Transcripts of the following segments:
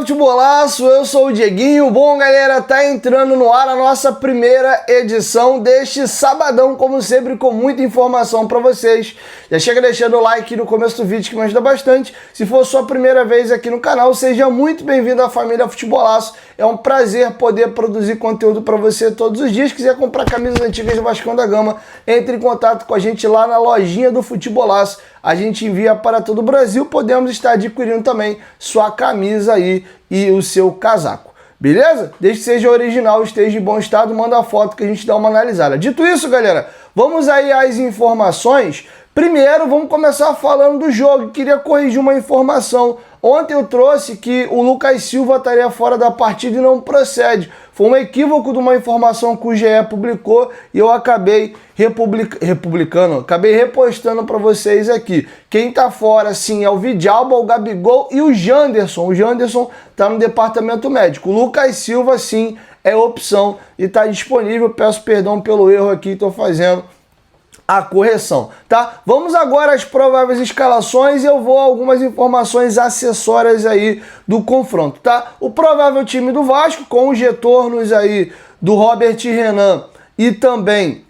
Futebolaço, eu sou o Dieguinho. Bom, galera, tá entrando no ar a nossa primeira edição deste sabadão, como sempre, com muita informação para vocês. Já chega deixando o like no começo do vídeo que me ajuda bastante. Se for sua primeira vez aqui no canal, seja muito bem-vindo à família Futebolaço. É um prazer poder produzir conteúdo para você todos os dias. Se quiser comprar camisas antigas do Vascão da Gama, entre em contato com a gente lá na lojinha do Futebolaço. A gente envia para todo o Brasil, podemos estar adquirindo também sua camisa aí e o seu casaco, beleza? Desde que seja original, esteja em bom estado, manda a foto que a gente dá uma analisada. Dito isso, galera, vamos aí às informações. Primeiro, vamos começar falando do jogo. Queria corrigir uma informação. Ontem eu trouxe que o Lucas Silva estaria fora da partida e não procede. Foi um equívoco de uma informação que o GE publicou e eu acabei repostando para vocês aqui. Quem tá fora, sim, é o Vidalba, o Gabigol e o Janderson. O Janderson tá no departamento médico. O Lucas Silva, sim, é opção e tá disponível. Peço perdão pelo erro aqui, estou fazendo a correção, tá? Vamos agora às prováveis escalações e eu vou a algumas informações acessórias aí do confronto, tá? O provável time do Vasco com os retornos aí do Robert Renan e também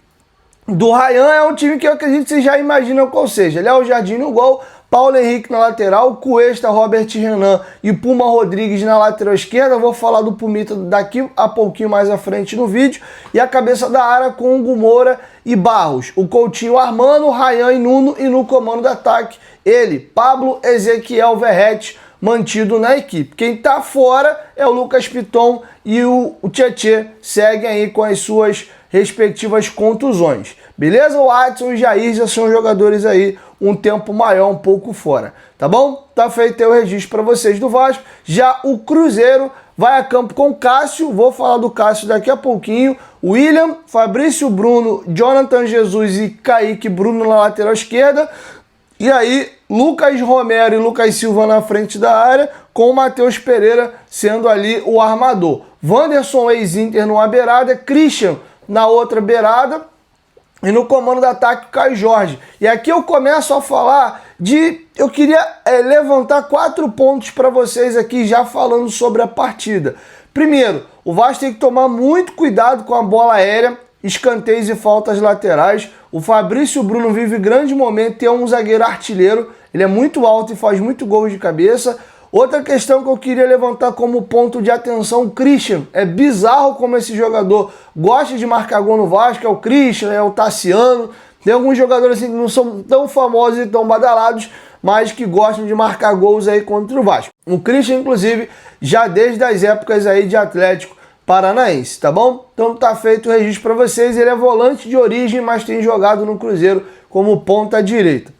do Ryan é um time que eu acredito que vocês já imaginam qual seja. Léo Jardim no gol, Paulo Henrique na lateral, Cuesta, Robert Renan e Puma Rodrigues na lateral esquerda. Vou falar do Pumita daqui a pouquinho mais à frente no vídeo. E a cabeça da área com Hugo Moura e Barros. O Coutinho Armando, Ryan e Nuno. E no comando do ataque, ele, Pablo Ezequiel Verrete, mantido na equipe. Quem tá fora é o Lucas Piton e o Tietê seguem aí com as suas respectivas contusões. Beleza? O Adson e o Jair já são jogadores aí um tempo maior, um pouco fora. Tá bom? Tá feito aí o registro para vocês do Vasco. Já o Cruzeiro vai a campo com o Cássio. Vou falar do Cássio daqui a pouquinho. William, Fabrício Bruno, Jonathan Jesus e Kaique Bruno na lateral esquerda. E aí, Lucas Romero e Lucas Silva na frente da área, com o Matheus Pereira sendo ali o armador. Wanderson, ex-Inter, numa beirada, Christian na outra beirada, e no comando do ataque, Caio Jorge. E aqui eu começo a falar eu queria levantar 4 pontos para vocês aqui, já falando sobre a partida. Primeiro, o Vasco tem que tomar muito cuidado com a bola aérea, escanteios e faltas laterais. O Fabrício Bruno vive grande momento, é um zagueiro artilheiro, ele é muito alto e faz muito gols de cabeça. Outra questão que eu queria levantar como ponto de atenção, o Christian. É bizarro como esse jogador gosta de marcar gol no Vasco, é o Christian, é o Tassiano. Tem alguns jogadores assim que não são tão famosos e tão badalados, mas que gostam de marcar gols aí contra o Vasco. O Christian, inclusive, já desde as épocas aí de Atlético Paranaense, tá bom? Então tá feito o registro para vocês. Ele é volante de origem, mas tem jogado no Cruzeiro como ponta direita.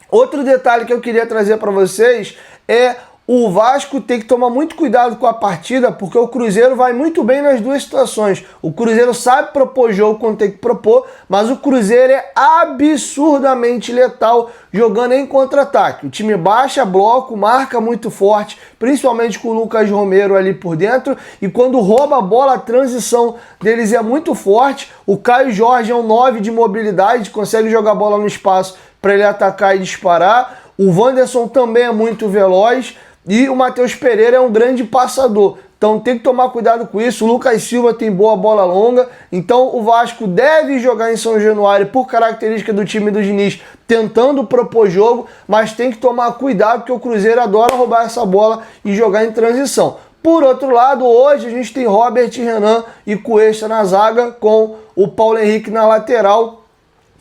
Outro detalhe que eu queria trazer para vocês é o Vasco tem que tomar muito cuidado com a partida, porque o Cruzeiro vai muito bem nas duas situações. O Cruzeiro sabe propor jogo quando tem que propor, mas o Cruzeiro é absurdamente letal jogando em contra-ataque. O time baixa bloco, marca muito forte, principalmente com o Lucas Romero ali por dentro, e quando rouba a bola, a transição deles é muito forte. O Caio Jorge é um 9 de mobilidade, consegue jogar a bola no espaço para ele atacar e disparar. O Wanderson também é muito veloz. E o Matheus Pereira é um grande passador. Então tem que tomar cuidado com isso. O Lucas Silva tem boa bola longa. Então o Vasco deve jogar em São Januário por característica do time do Diniz, tentando propor jogo, mas tem que tomar cuidado porque o Cruzeiro adora roubar essa bola e jogar em transição. Por outro lado, hoje a gente tem Robert Renan e Cuesta na zaga, com o Paulo Henrique na lateral,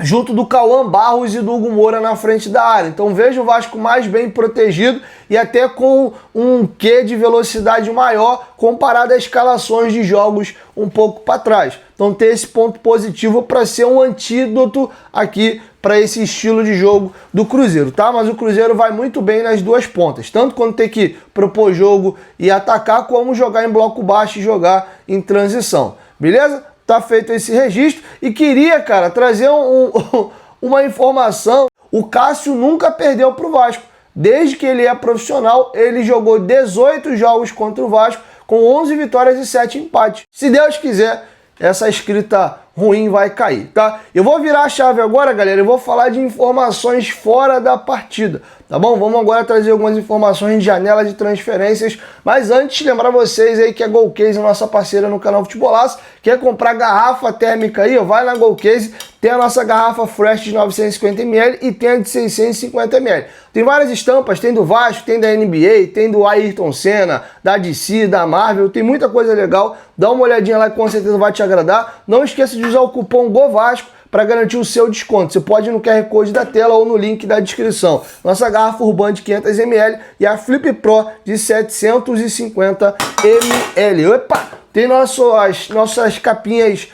junto do Cauã Barros e do Hugo Moura na frente da área. Então vejo o Vasco mais bem protegido e até com um quê de velocidade maior comparado a escalações de jogos um pouco para trás. Então tem esse ponto positivo para ser um antídoto aqui para esse estilo de jogo do Cruzeiro, tá? Mas o Cruzeiro vai muito bem nas duas pontas, tanto quando tem que propor jogo e atacar, como jogar em bloco baixo e jogar em transição, beleza? Tá feito esse registro e queria, cara, trazer uma informação. O Cássio nunca perdeu pro Vasco. Desde que ele é profissional, ele jogou 18 jogos contra o Vasco com 11 vitórias e 7 empates. Se Deus quiser, essa escrita ruim vai cair, tá? Eu vou virar a chave agora, galera, eu vou falar de informações fora da partida. tá bom? Vamos agora trazer algumas informações de janela de transferências, mas antes lembrar vocês aí que a Golcase é nossa parceira no canal Futebolaço. Quer comprar garrafa térmica aí, ó, vai na Golcase, tem a nossa garrafa Fresh de 950ml e tem a de 650ml. Tem várias estampas, tem do Vasco, tem da NBA, tem do Ayrton Senna, da DC, da Marvel, tem muita coisa legal. Dá uma olhadinha lá que com certeza vai te agradar. Não esqueça de usar o cupom GOVASCO para garantir o seu desconto. Você pode ir no QR Code da tela ou no link da descrição. Nossa garrafa Urban de 500ml e a Flip Pro de 750ml. Opa! Tem nossas capinhas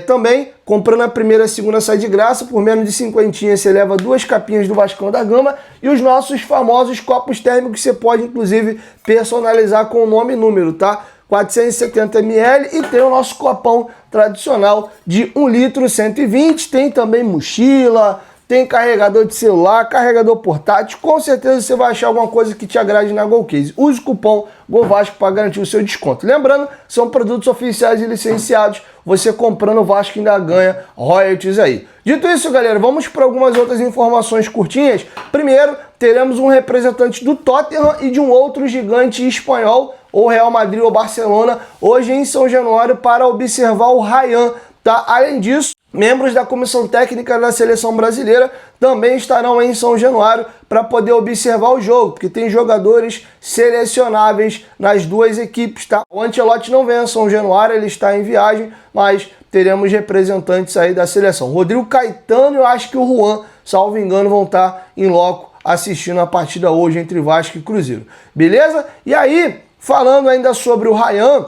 também. Comprando a primeira e a segunda sai de graça. Por menos de 50 você leva 2 capinhas do Vascão da Gama. E os nossos famosos copos térmicos você pode inclusive personalizar com o nome e número, tá? 470ml e tem o nosso copão tradicional de 1 litro 120, tem também mochila, tem carregador de celular, carregador portátil, com certeza você vai achar alguma coisa que te agrade na Golcase. Use o cupom GOVASCO para garantir o seu desconto. Lembrando, são produtos oficiais e licenciados, você comprando o Vasco ainda ganha royalties aí. Dito isso, galera, vamos para algumas outras informações curtinhas. Primeiro, teremos um representante do Tottenham e de um outro gigante espanhol, ou Real Madrid ou Barcelona, hoje em São Januário para observar o Ryan, tá? Além disso, membros da comissão técnica da seleção brasileira também estarão em São Januário para poder observar o jogo, porque tem jogadores selecionáveis nas duas equipes, tá? O Ancelotti não vem a São Januário, ele está em viagem, mas teremos representantes aí da seleção. Rodrigo Caetano e eu acho que o Juan, salvo engano, vão estar em loco assistindo a partida hoje entre Vasco e Cruzeiro. Beleza? E aí, falando ainda sobre o Ryan,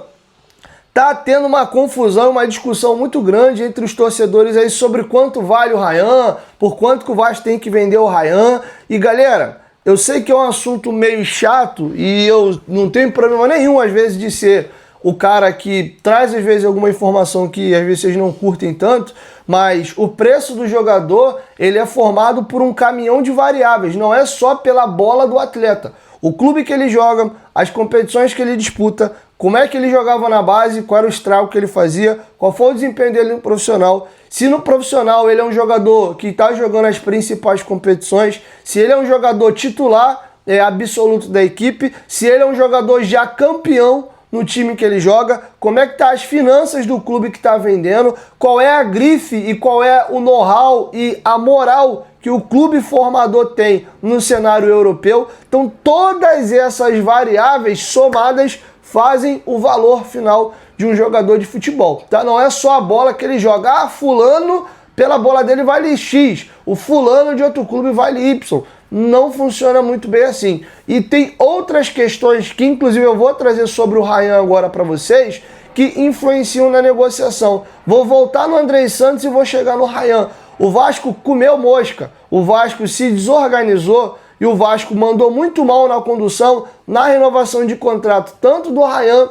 tá tendo uma confusão, uma discussão muito grande entre os torcedores aí sobre quanto vale o Ryan, por quanto que o Vasco tem que vender o Ryan. E galera, eu sei que é um assunto meio chato e eu não tenho problema nenhum às vezes de ser o cara que traz às vezes alguma informação que às vezes vocês não curtem tanto, mas o preço do jogador, ele é formado por um caminhão de variáveis, não é só pela bola do atleta. O clube que ele joga, as competições que ele disputa, como é que ele jogava na base, qual era o estrago que ele fazia, qual foi o desempenho dele no profissional. Se no profissional ele é um jogador que está jogando as principais competições, se ele é um jogador titular absoluto da equipe, se ele é um jogador já campeão no time que ele joga, como é que tá as finanças do clube que está vendendo, qual é a grife e qual é o know-how e a moral que o clube formador tem no cenário europeu. Então todas essas variáveis somadas fazem o valor final de um jogador de futebol, tá? Não é só a bola que ele joga. Ah, fulano, pela bola dele vale X, o fulano de outro clube vale Y. Não funciona muito bem assim. E tem outras questões que inclusive eu vou trazer sobre o Ryan agora para vocês, que influenciam na negociação. Vou voltar no Andrei Santos e vou chegar no Ryan. O Vasco comeu mosca, o Vasco se desorganizou e o Vasco mandou muito mal na condução, na renovação de contrato, tanto do Ryan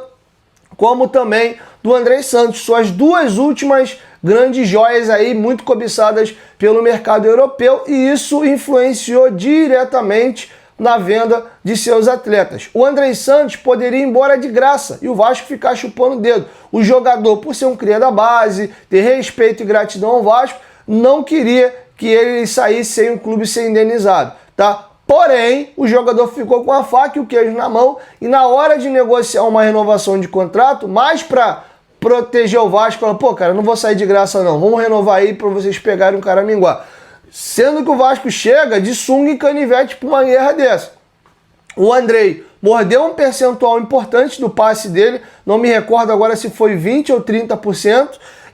como também do Andrei Santos. Suas duas últimas grandes joias aí, muito cobiçadas pelo mercado europeu, e isso influenciou diretamente na venda de seus atletas. O Andrei Santos poderia ir embora de graça e o Vasco ficar chupando o dedo. O jogador, por ser um cria da base, ter respeito e gratidão ao Vasco, não queria que ele saísse sem o clube ser indenizado, tá? Porém, o jogador ficou com a faca e o queijo na mão e na hora de negociar uma renovação de contrato, mais para proteger o Vasco, falou, pô, cara, não vou sair de graça não, vamos renovar aí para vocês pegarem um caraminguá. Sendo que o Vasco chega de sunga e canivete para uma guerra dessa. O Andrei mordeu um percentual importante do passe dele, não me recordo agora se foi 20% ou 30%,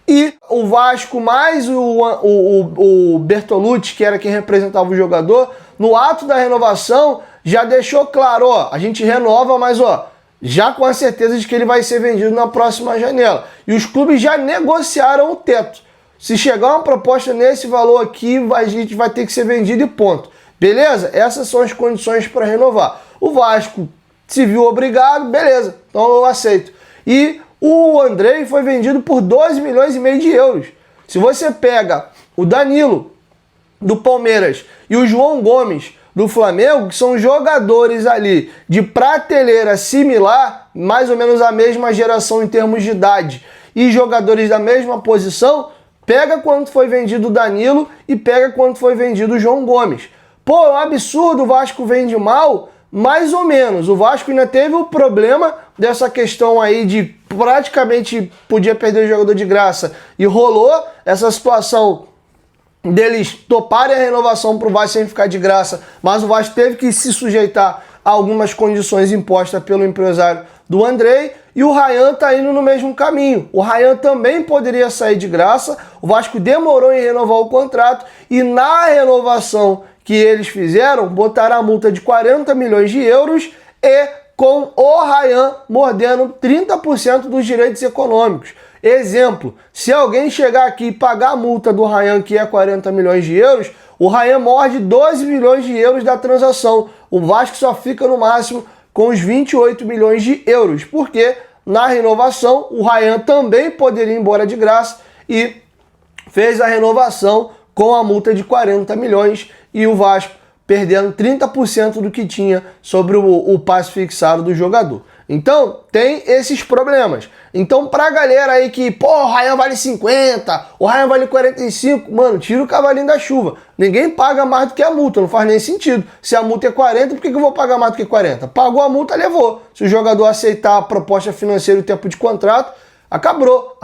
e o Vasco mais o Bertolucci, que era quem representava o jogador, no ato da renovação já deixou claro, ó, a gente renova, mas ó, já com a certeza de que ele vai ser vendido na próxima janela. E os clubes já negociaram o teto. Se chegar uma proposta nesse valor aqui, a gente vai ter que ser vendido e ponto. Beleza? Essas são as condições para renovar. O Vasco se viu obrigado, beleza, então eu aceito. E o Andrei foi vendido por 12,5 milhões de euros. Se você pega o Danilo, do Palmeiras, e o João Gomes, do Flamengo, que são jogadores ali de prateleira similar, mais ou menos a mesma geração em termos de idade, e jogadores da mesma posição, pega quanto foi vendido o Danilo e pega quanto foi vendido o João Gomes. Pô, é um absurdo, o Vasco vende mal? Mais ou menos. O Vasco ainda teve o problema dessa questão aí de praticamente podia perder o jogador de graça e rolou essa situação deles toparem a renovação para o Vasco sem ficar de graça, mas o Vasco teve que se sujeitar a algumas condições impostas pelo empresário do Andrei, e o Rayan está indo no mesmo caminho. O Rayan também poderia sair de graça, o Vasco demorou em renovar o contrato, e na renovação que eles fizeram, botaram a multa de 40 milhões de euros e com o Rayan mordendo 30% dos direitos econômicos. Exemplo, se alguém chegar aqui e pagar a multa do Rayan, que é 40 milhões de euros, o Rayan morde 12 milhões de euros da transação. O Vasco só fica no máximo com os 28 milhões de euros, porque na renovação o Rayan também poderia ir embora de graça e fez a renovação com a multa de 40 milhões e o Vasco perdendo 30% do que tinha sobre o passe fixado do jogador. Então, tem esses problemas. Então, pra galera aí que, pô, o Rayan vale 50, o Rayan vale 45, mano, tira o cavalinho da chuva. Ninguém paga mais do que a multa, não faz nem sentido. Se a multa é 40, por que eu vou pagar mais do que 40? Pagou a multa, levou. Se o jogador aceitar a proposta financeira e o tempo de contrato, acabou,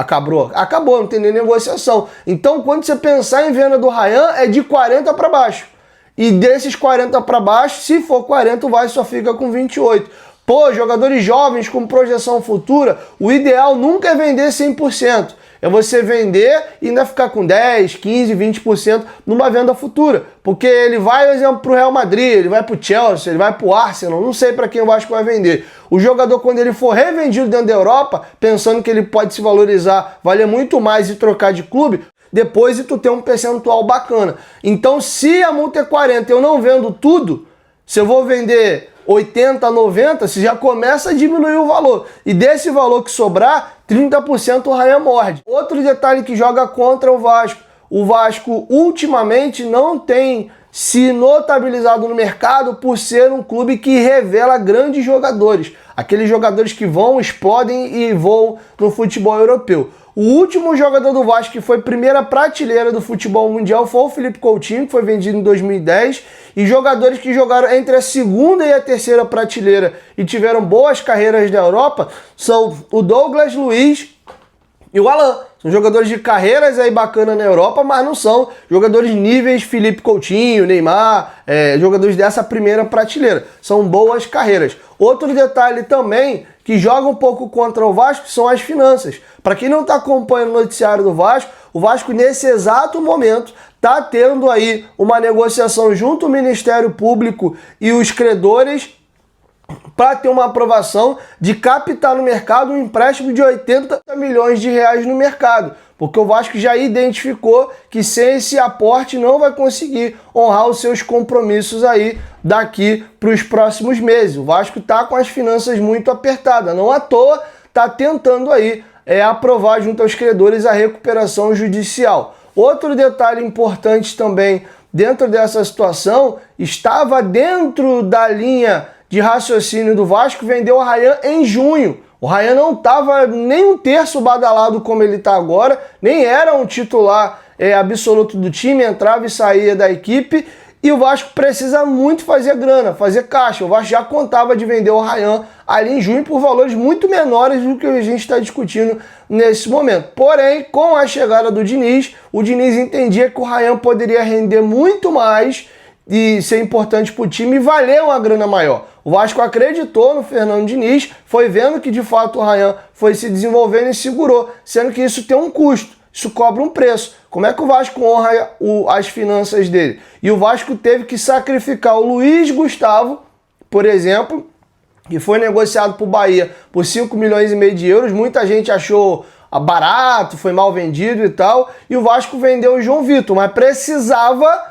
não tem nem negociação. Então, quando você pensar em venda do Rayan, é de 40 para baixo. E desses 40 para baixo, se for 40, o Vasco só fica com 28. Pô, jogadores jovens com projeção futura, o ideal nunca é vender 100%. É você vender e ainda ficar com 10, 15, 20% numa venda futura. Porque ele vai, por exemplo, para o Real Madrid, ele vai para o Chelsea, ele vai para o Arsenal, não sei para quem o Vasco vai vender. O jogador, quando ele for revendido dentro da Europa, pensando que ele pode se valorizar, valer muito mais e trocar de clube, depois de tu ter um percentual bacana. Então, se a multa é 40 e eu não vendo tudo, se eu vou vender 80, 90, você já começa a diminuir o valor. E desse valor que sobrar, 30% o Rayan morde. Outro detalhe que joga contra o Vasco ultimamente não tem se notabilizado no mercado por ser um clube que revela grandes jogadores. Aqueles jogadores que vão, explodem e voam no futebol europeu. O último jogador do Vasco que foi primeira prateleira do futebol mundial foi o Felipe Coutinho, que foi vendido em 2010. E jogadores que jogaram entre a segunda e a terceira prateleira e tiveram boas carreiras na Europa são o Douglas Luiz e o Alan. São jogadores de carreiras aí bacana na Europa, mas não são jogadores níveis Felipe Coutinho, Neymar, jogadores dessa primeira prateleira. São boas carreiras. Outro detalhe também que joga um pouco contra o Vasco são as finanças. Para quem não está acompanhando o noticiário do Vasco, o Vasco nesse exato momento está tendo aí uma negociação junto ao Ministério Público e os credores para ter uma aprovação de captar no mercado um empréstimo de 80 milhões de reais no mercado. Porque o Vasco já identificou que sem esse aporte não vai conseguir honrar os seus compromissos aí daqui para os próximos meses. O Vasco está com as finanças muito apertadas, não à toa está tentando aí aprovar junto aos credores a recuperação judicial. Outro detalhe importante também dentro dessa situação, estava dentro da linha de raciocínio do Vasco vender o Rayan em junho. O Rayan não estava nem um terço badalado como ele está agora, nem era um titular absoluto do time, entrava e saía da equipe, e o Vasco precisa muito fazer grana, fazer caixa. O Vasco já contava de vender o Rayan ali em junho por valores muito menores do que a gente está discutindo nesse momento. Porém, com a chegada do Diniz, o Diniz entendia que o Rayan poderia render muito mais e ser importante para o time e valer uma grana maior. O Vasco acreditou no Fernando Diniz, foi vendo que de fato o Rayan foi se desenvolvendo e segurou, sendo que isso tem um custo, isso cobra um preço. Como é que o Vasco honra as finanças dele? E o Vasco teve que sacrificar o Luiz Gustavo, por exemplo, que foi negociado para o Bahia por 5 milhões e meio de euros. Muita gente achou barato, foi mal vendido e tal, e o Vasco vendeu o João Vitor, mas precisava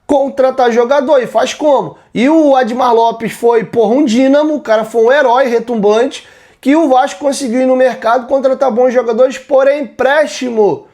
contratar jogador, e faz como? E o Admar Lopes foi, um dínamo, o cara foi um herói retumbante, que o Vasco conseguiu ir no mercado contratar bons jogadores por empréstimo.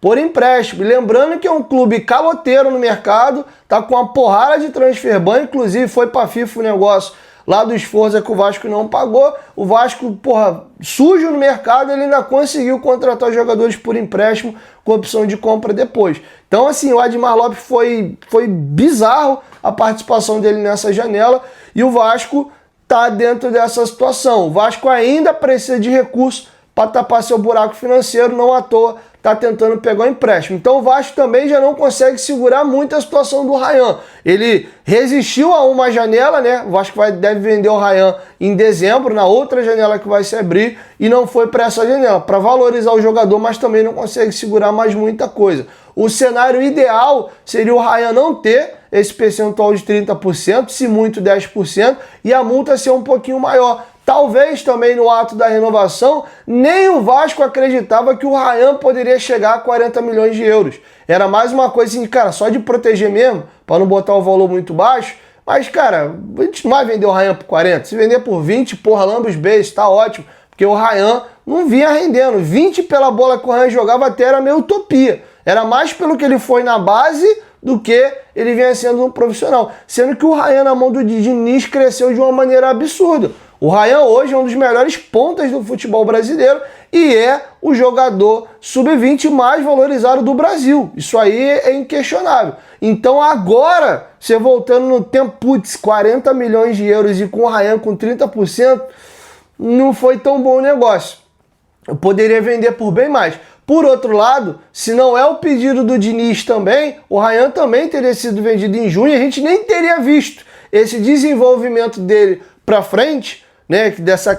E lembrando que é um clube caloteiro no mercado, tá com uma porrada de transfer ban, inclusive foi para FIFA o negócio lá do esforço que o Vasco não pagou. O Vasco, porra, sujo no mercado, ele ainda conseguiu contratar jogadores por empréstimo com opção de compra depois. Então, assim, o Admar Lopes foi bizarro a participação dele nessa janela e o Vasco tá dentro dessa situação. O Vasco ainda precisa de recursos para tapar seu buraco financeiro, não à toa tá tentando pegar um empréstimo. Então o Vasco também já não consegue segurar muito a situação do Ryan. Ele resistiu a uma janela, né? O Vasco deve vender o Ryan em dezembro, na outra janela que vai se abrir, e não foi para essa janela, para valorizar o jogador, mas também não consegue segurar mais muita coisa. O cenário ideal seria o Ryan não ter esse percentual de 30%, se muito 10%, e a multa ser um pouquinho maior. Talvez também no ato da renovação, nem o Vasco acreditava que o Ryan poderia chegar a 40 milhões de euros. Era mais uma coisa assim, cara, só de proteger mesmo, para não botar o valor muito baixo. Mas, cara, a gente não vai vender o Ryan por 40. Se vender por 20, porra, lamba os beijos, tá ótimo. Porque o Ryan não vinha rendendo. 20 pela bola que o Ryan jogava até era meio utopia. Era mais pelo que ele foi na base do que ele vinha sendo um profissional. Sendo que o Ryan na mão do Diniz cresceu de uma maneira absurda. O Ryan hoje é um dos melhores pontas do futebol brasileiro e é o jogador sub-20 mais valorizado do Brasil. Isso aí é inquestionável. Então agora, você voltando no tempo, putz, 40 milhões de euros e com o Ryan com 30%, não foi tão bom o negócio. Eu poderia vender por bem mais. Por outro lado, se não é o pedido do Diniz também, o Ryan também teria sido vendido em junho e a gente nem teria visto esse desenvolvimento dele para frente, né,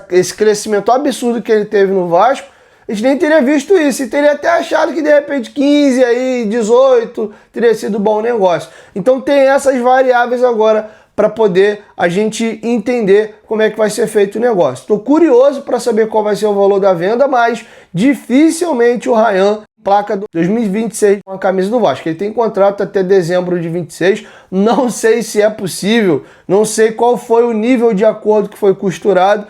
esse crescimento absurdo que ele teve no Vasco, a gente nem teria visto isso, e teria até achado que de repente 15, aí 18, teria sido bom negócio. Então tem essas variáveis agora para poder a gente entender como é que vai ser feito o negócio. Estou curioso para saber qual vai ser o valor da venda, mas dificilmente o Ryan, placa do 2026, com a camisa do Vasco. Ele tem contrato até dezembro de 26, não sei se é possível, não sei qual foi o nível de acordo que foi costurado,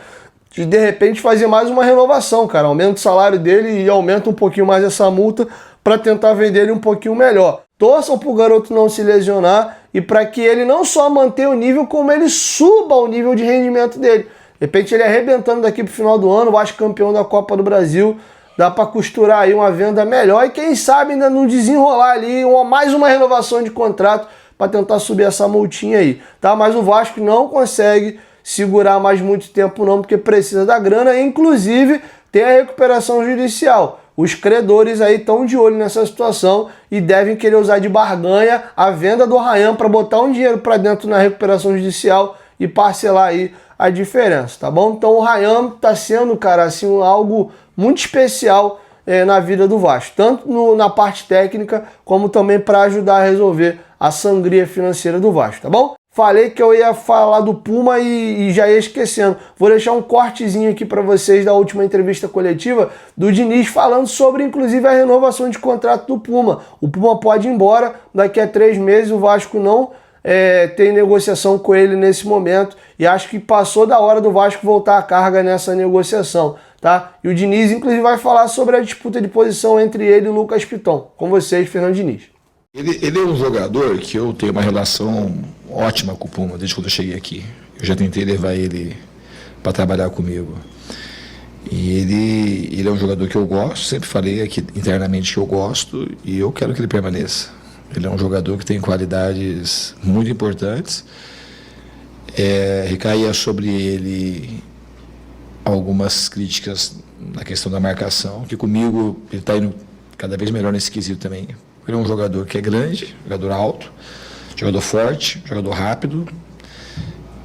de repente fazer mais uma renovação, cara, aumenta o salário dele e aumenta um pouquinho mais essa multa para tentar vender ele um pouquinho melhor. Torçam para o garoto não se lesionar e para que ele não só mantenha o nível, como ele suba o nível de rendimento dele. De repente ele arrebentando daqui para o final do ano, o Vasco campeão da Copa do Brasil, dá para costurar aí uma venda melhor e quem sabe ainda não desenrolar ali mais uma renovação de contrato para tentar subir essa multinha aí, tá? Mas o Vasco não consegue segurar mais muito tempo não, porque precisa da grana, inclusive tem a recuperação judicial. Os credores aí estão de olho nessa situação e devem querer usar de barganha a venda do Ryan para botar um dinheiro para dentro na recuperação judicial e parcelar aí a diferença, tá bom? Então o Ryan tá sendo, cara, assim, algo muito especial na vida do Vasco, tanto na parte técnica, como também para ajudar a resolver a sangria financeira do Vasco, tá bom? Falei que eu ia falar do Puma e já ia esquecendo. Vou deixar um cortezinho aqui para vocês da última entrevista coletiva do Diniz falando sobre, inclusive, a renovação de contrato do Puma. O Puma pode ir embora daqui a 3 meses, o Vasco não tem negociação com ele nesse momento e acho que passou da hora do Vasco voltar a carga nessa negociação, tá? E o Diniz, inclusive, vai falar sobre a disputa de posição entre ele e o Lucas Piton. Com vocês, Fernando Diniz. Ele é um jogador que eu tenho uma relação ótima com o Puma desde quando eu cheguei aqui. Eu já tentei levar ele para trabalhar comigo. E ele é um jogador que eu gosto, sempre falei aqui internamente que eu gosto e eu quero que ele permaneça. Ele é um jogador que tem qualidades muito importantes. Recaía sobre ele algumas críticas na questão da marcação, que comigo ele está indo cada vez melhor nesse quesito também. Ele é um jogador que é grande, jogador alto, jogador forte, jogador rápido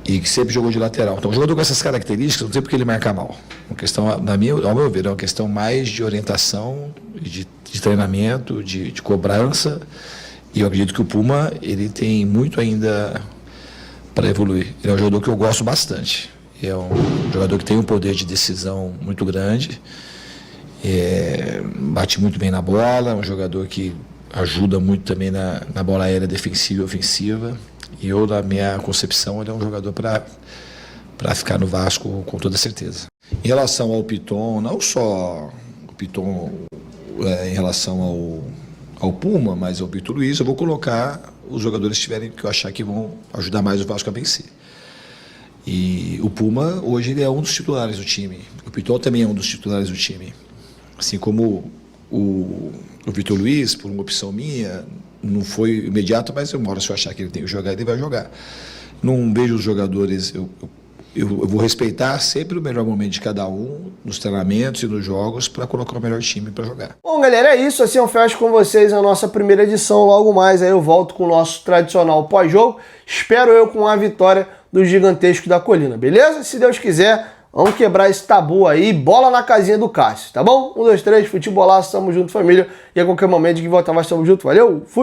e que sempre jogou de lateral. Então, um jogador com essas características, não sei porque ele marca mal. Uma questão, ao meu ver, é uma questão mais de orientação, de treinamento, de cobrança. E eu acredito que o Puma ele tem muito ainda para evoluir. Ele é um jogador que eu gosto bastante. É um jogador que tem um poder de decisão muito grande. Bate muito bem na bola, um jogador que ajuda muito também na bola aérea defensiva e ofensiva. E eu, na minha concepção, ele é um jogador para ficar no Vasco com toda certeza. Em relação ao Piton, não só o Piton em relação ao Puma, mas ao Vitor Luiz, eu vou colocar os jogadores que eu achar que vão ajudar mais o Vasco a vencer. E o Puma, hoje, ele é um dos titulares do time. O Pitol também é um dos titulares do time. Assim como o Vitor Luiz, por uma opção minha, não foi imediato, mas uma hora se eu achar que ele tem que jogar, ele vai jogar. Não vejo os jogadores... Eu vou respeitar sempre o melhor momento de cada um nos treinamentos e nos jogos para colocar o melhor time para jogar. Bom, galera, é isso. Assim eu fecho com vocês a nossa primeira edição. Logo mais aí eu volto com o nosso tradicional pós-jogo. Espero eu com a vitória do Gigantesco da Colina, beleza? Se Deus quiser, vamos quebrar esse tabu aí. Bola na casinha do Cássio, tá bom? 1, 2, 3, futebolaço, tamo junto, família. E a qualquer momento que voltar mais, tamo junto. Valeu, fui!